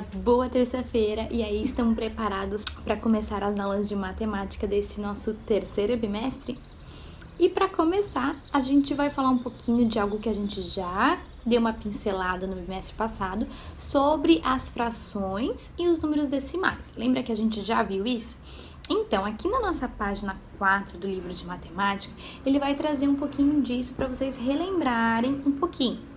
dia, boa terça-feira, e aí estão preparados para começar as aulas de matemática desse nosso terceiro bimestre? E para começar, a gente vai falar um pouquinho de algo que a gente já deu uma pincelada no bimestre passado sobre as frações e os números decimais. Lembra que a gente já viu isso? Então, aqui na nossa página 4 do livro de matemática, ele vai trazer um pouquinho disso para vocês relembrarem um pouquinho.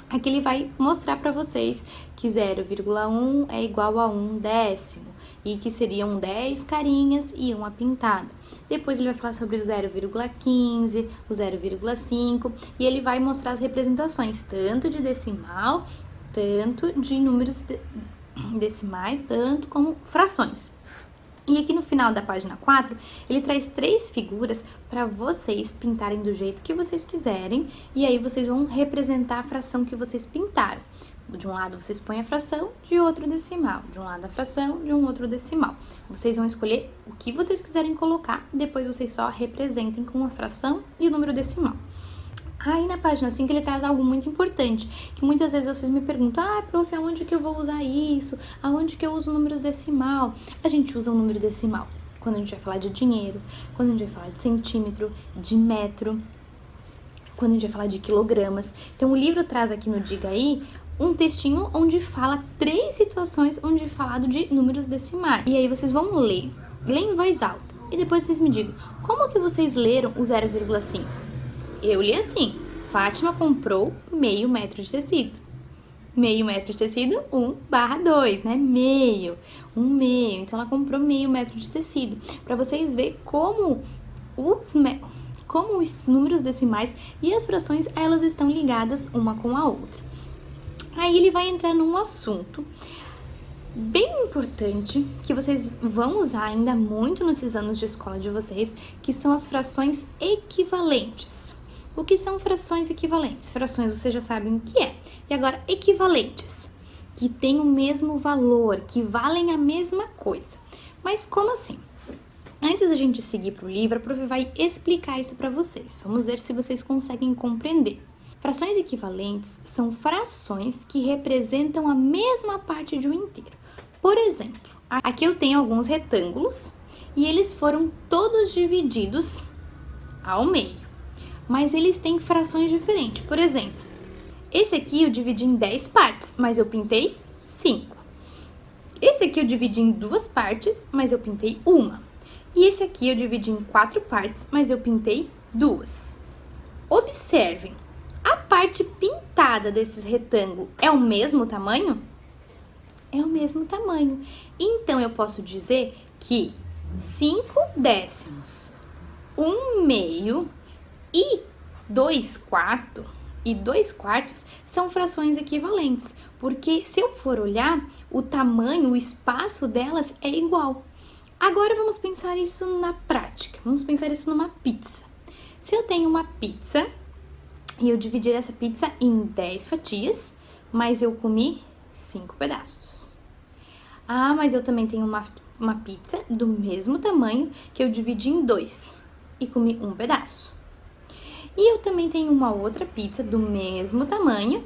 Aqui ele vai mostrar para vocês que 0,1 é igual a 1 décimo e que seriam 10 carinhas e uma pintada. Depois ele vai falar sobre o 0,15, o 0,5 e ele vai mostrar as representações tanto de decimal, tanto de números decimais, tanto como frações. E aqui no final da página 4, ele traz 3 figuras para vocês pintarem do jeito que vocês quiserem. E aí vocês vão representar a fração que vocês pintaram. De um lado vocês põem a fração, de outro decimal. De um lado a fração, de um outro decimal. Vocês vão escolher o que vocês quiserem colocar. Depois vocês só representem com a fração e o número decimal. Aí na página 5 ele traz algo muito importante, que muitas vezes vocês me perguntam, prof, aonde que eu vou usar isso? Aonde que eu uso o número decimal? A gente usa o número decimal quando a gente vai falar de dinheiro, quando a gente vai falar de centímetro, de metro, quando a gente vai falar de quilogramas. Então o livro traz aqui no Diga Aí um textinho onde fala 3 situações onde é falado de números decimais. E aí vocês vão ler em voz alta. E depois vocês me digam, como que vocês leram o 0,5? Eu li assim, Fátima comprou meio metro de tecido. Meio metro de tecido, 1/2, né? Meio, meio. Então, ela comprou meio metro de tecido. Para vocês verem como os números decimais e as frações, elas estão ligadas uma com a outra. Aí, ele vai entrar num assunto bem importante, que vocês vão usar ainda muito nesses anos de escola de vocês, que são as frações equivalentes. O que são frações equivalentes? Frações vocês já sabem o que é. E agora, equivalentes, que têm o mesmo valor, que valem a mesma coisa. Mas como assim? Antes da gente seguir para o livro, a prof vai explicar isso para vocês. Vamos ver se vocês conseguem compreender. Frações equivalentes são frações que representam a mesma parte de um inteiro. Por exemplo, aqui eu tenho alguns retângulos e eles foram todos divididos ao meio. Mas eles têm frações diferentes. Por exemplo, esse aqui eu dividi em 10 partes, mas eu pintei 5. Esse aqui eu dividi em 2 partes, mas eu pintei 1. E esse aqui eu dividi em 4 partes, mas eu pintei 2. Observem, a parte pintada desses retângulos é o mesmo tamanho? É o mesmo tamanho. Então, eu posso dizer que 5 décimos, 1 meio e 2 quartos são frações equivalentes, porque se eu for olhar, o tamanho, o espaço delas é igual. Agora vamos pensar isso na prática, vamos pensar isso numa pizza. Se eu tenho uma pizza e eu dividir essa pizza em 10 fatias, mas eu comi 5 pedaços. Mas eu também tenho uma pizza do mesmo tamanho que eu dividi em 2 e comi 1 pedaço. E eu também tenho uma outra pizza do mesmo tamanho,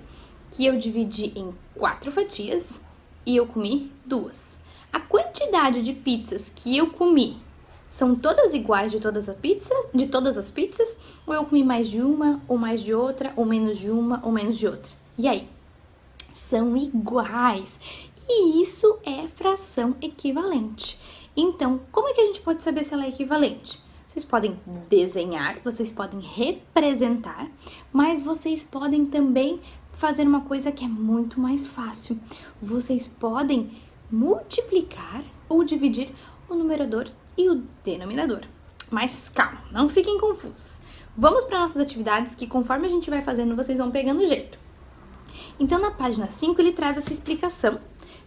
que eu dividi em 4 fatias e eu comi 2. A quantidade de pizzas que eu comi são todas iguais de todas as pizzas, ou eu comi mais de uma, ou mais de outra, ou menos de uma, ou menos de outra? E aí? São iguais. E isso é fração equivalente. Então, como é que a gente pode saber se ela é equivalente? Vocês podem desenhar, vocês podem representar, mas vocês podem também fazer uma coisa que é muito mais fácil. Vocês podem multiplicar ou dividir o numerador e o denominador. Mas calma, não fiquem confusos. Vamos para nossas atividades que conforme a gente vai fazendo, vocês vão pegando o jeito. Então, na página 5, ele traz essa explicação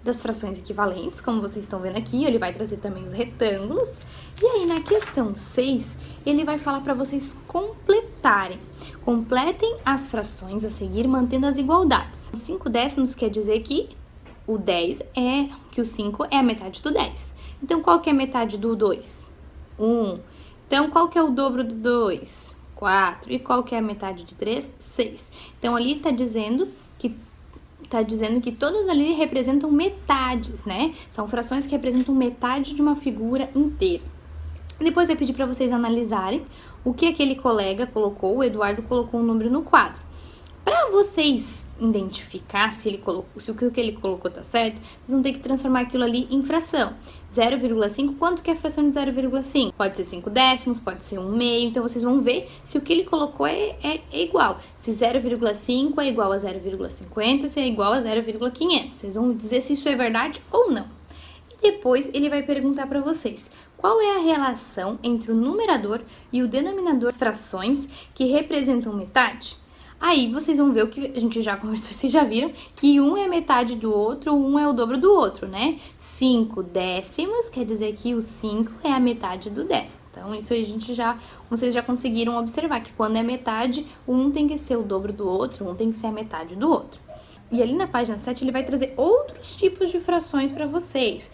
das frações equivalentes, como vocês estão vendo aqui, ele vai trazer também os retângulos. E aí, na questão 6, ele vai falar para vocês completarem. Completem as frações a seguir, mantendo as igualdades. Os 5 décimos quer dizer que o 5 é a metade do 10. Então, qual que é a metade do 2? 1. Então, qual que é o dobro do 2? 4. E qual que é a metade de 3? 6. Então, ali está dizendo que tá dizendo que todas ali representam metades, né? São frações que representam metade de uma figura inteira. Depois eu pedi para vocês analisarem o que aquele colega colocou, o Eduardo colocou um número no quadro. Para vocês identificar se o que ele colocou tá certo, vocês vão ter que transformar aquilo ali em fração. 0,5, quanto que é a fração de 0,5? Pode ser 5 décimos, pode ser 1 meio, então vocês vão ver se o que ele colocou é igual. Se 0,5 é igual a 0,50, se é igual a 0,500. Vocês vão dizer se isso é verdade ou não. E depois ele vai perguntar para vocês qual é a relação entre o numerador e o denominador das frações que representam metade. Aí vocês vão ver o que a gente já conversou, vocês já viram que um é metade do outro, um é o dobro do outro, né? 5 décimos quer dizer que o 5 é a metade do 10. Então, isso aí vocês já conseguiram observar que quando é metade, um tem que ser o dobro do outro, um tem que ser a metade do outro. E ali na página 7 ele vai trazer outros tipos de frações para vocês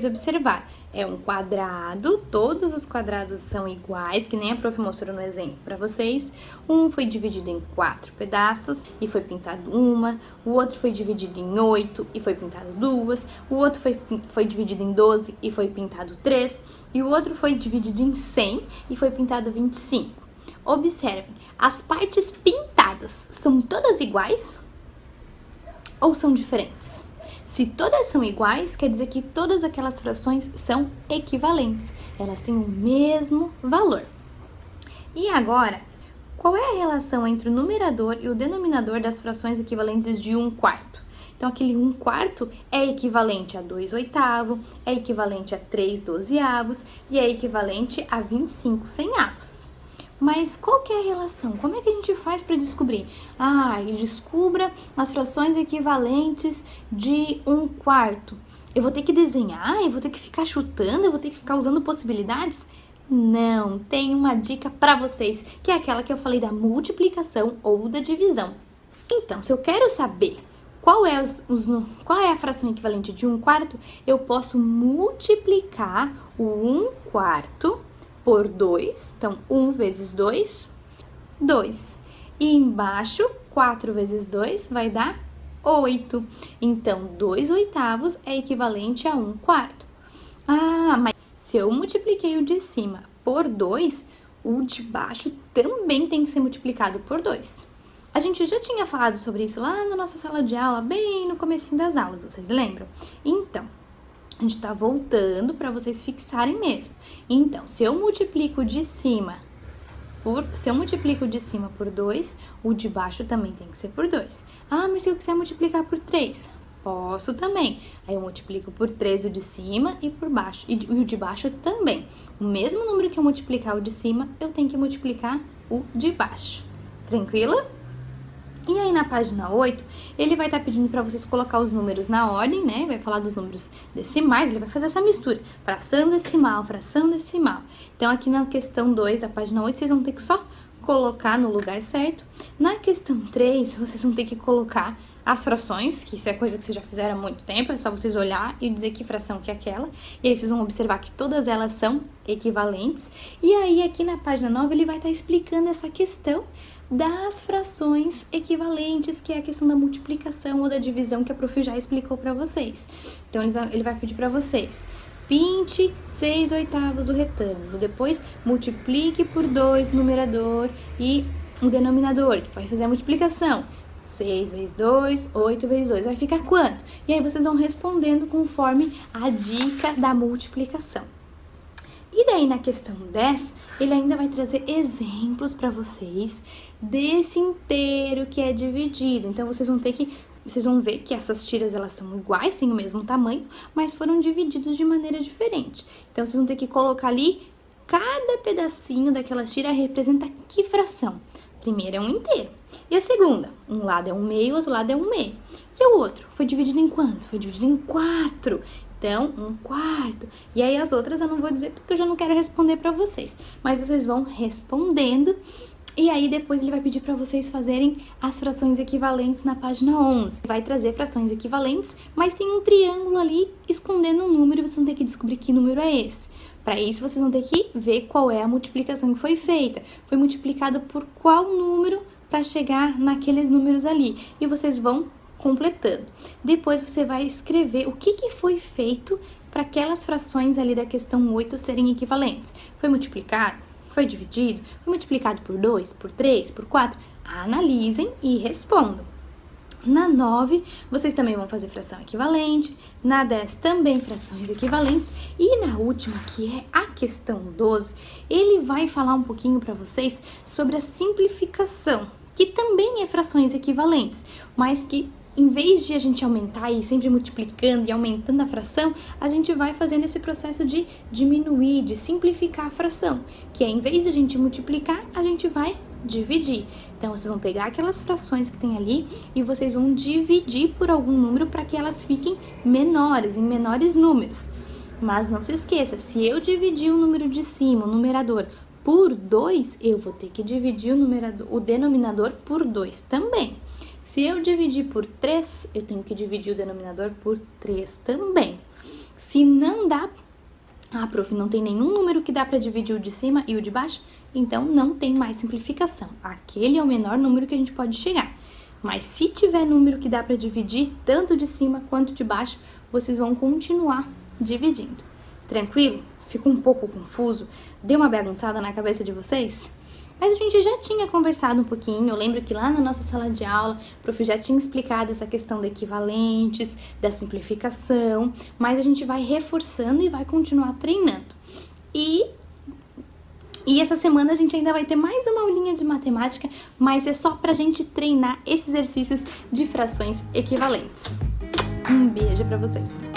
observar. É um quadrado, todos os quadrados são iguais, que nem a prof mostrou no exemplo para vocês. Um foi dividido em 4 pedaços e foi pintado uma, o outro foi dividido em 8 e foi pintado 2, o outro foi dividido em 12 e foi pintado 3, e o outro foi dividido em 100 e foi pintado 25. Observem, as partes pintadas são todas iguais? Ou são diferentes? Se todas são iguais, quer dizer que todas aquelas frações são equivalentes. Elas têm o mesmo valor. E agora, qual é a relação entre o numerador e o denominador das frações equivalentes de 1/4? Então, aquele 1/4 é equivalente a 2/8, é equivalente a 3/12 e é equivalente a 25/100. Mas qual que é a relação? Como é que a gente faz para descobrir? Descubra as frações equivalentes de 1/4. Eu vou ter que desenhar? Eu vou ter que ficar chutando? Eu vou ter que ficar usando possibilidades? Não, tem uma dica para vocês, que é aquela que eu falei da multiplicação ou da divisão. Então, se eu quero saber qual é a fração equivalente de 1/4, eu posso multiplicar o 1/4 por 2, então 1 vezes 2, 2. E embaixo, 4 vezes 2 vai dar 8. Então, 2/8 é equivalente a 1/4. Mas se eu multipliquei o de cima por 2, o de baixo também tem que ser multiplicado por 2. A gente já tinha falado sobre isso lá na nossa sala de aula, bem no comecinho das aulas, vocês lembram? Então, a gente tá voltando para vocês fixarem mesmo. Então, se eu multiplico de cima por 2, o de baixo também tem que ser por 2. Mas se eu quiser multiplicar por 3, posso também. Aí eu multiplico por 3 o de cima e por baixo, e o de baixo também. O mesmo número que eu multiplicar o de cima, eu tenho que multiplicar o de baixo. Tranquilo? E aí, na página 8, ele vai estar pedindo para vocês colocar os números na ordem, né? Vai falar dos números decimais, ele vai fazer essa mistura. Fração decimal, fração decimal. Então, aqui na questão 2 da página 8, vocês vão ter que só colocar no lugar certo. Na questão 3, vocês vão ter que colocar as frações, que isso é coisa que vocês já fizeram há muito tempo, é só vocês olhar e dizer que fração que é aquela. E aí, vocês vão observar que todas elas são equivalentes. E aí, aqui na página 9, ele vai estar explicando essa questão das frações equivalentes, que é a questão da multiplicação ou da divisão que a prof já explicou para vocês. Então, ele vai pedir para vocês: pinte 6/8 do retângulo, depois multiplique por 2 o numerador e o denominador, que vai fazer a multiplicação. 6 vezes 2, 8 vezes 2, vai ficar quanto? E aí vocês vão respondendo conforme a dica da multiplicação. E daí, na questão 10, ele ainda vai trazer exemplos para vocês desse inteiro que é dividido. Então, vocês vão ver que essas tiras, elas são iguais, têm o mesmo tamanho, mas foram divididos de maneira diferente. Então, vocês vão ter que colocar ali, cada pedacinho daquelas tiras representa que fração? Primeiro é um inteiro. E a segunda? Um lado é 1/2, outro lado é 1/2. E o outro? Foi dividido em quanto? Foi dividido em 4. Então, 1/4. E aí, as outras eu não vou dizer porque eu já não quero responder para vocês. Mas vocês vão respondendo. E aí, depois ele vai pedir para vocês fazerem as frações equivalentes na página 11. Vai trazer frações equivalentes, mas tem um triângulo ali escondendo um número e vocês vão ter que descobrir que número é esse. Para isso, vocês vão ter que ver qual é a multiplicação que foi feita. Foi multiplicado por qual número para chegar naqueles números ali. E vocês vão completando. Depois você vai escrever o que foi feito para aquelas frações ali da questão 8 serem equivalentes. Foi multiplicado? Foi dividido? Foi multiplicado por 2, por 3, por 4? Analisem e respondam. Na 9, vocês também vão fazer fração equivalente. Na 10, também frações equivalentes. E na última, que é a questão 12, ele vai falar um pouquinho para vocês sobre a simplificação, que também é frações equivalentes, mas que em vez de a gente aumentar e ir sempre multiplicando e aumentando a fração, a gente vai fazendo esse processo de diminuir, de simplificar a fração, que é em vez de a gente multiplicar, a gente vai dividir. Então, vocês vão pegar aquelas frações que tem ali e vocês vão dividir por algum número para que elas fiquem menores, em menores números. Mas não se esqueça, se eu dividir o número de cima, o numerador, por 2, eu vou ter que dividir o denominador por 2 também. Se eu dividir por 3, eu tenho que dividir o denominador por 3 também. Se não dá, prof, não tem nenhum número que dá para dividir o de cima e o de baixo, então não tem mais simplificação. Aquele é o menor número que a gente pode chegar. Mas se tiver número que dá para dividir, tanto de cima quanto de baixo, vocês vão continuar dividindo. Tranquilo? Ficou um pouco confuso? Deu uma bagunçada na cabeça de vocês? Mas a gente já tinha conversado um pouquinho, eu lembro que lá na nossa sala de aula, o prof já tinha explicado essa questão de equivalentes, da simplificação, mas a gente vai reforçando e vai continuar treinando. E essa semana a gente ainda vai ter mais uma aulinha de matemática, mas é só pra gente treinar esses exercícios de frações equivalentes. Um beijo pra vocês!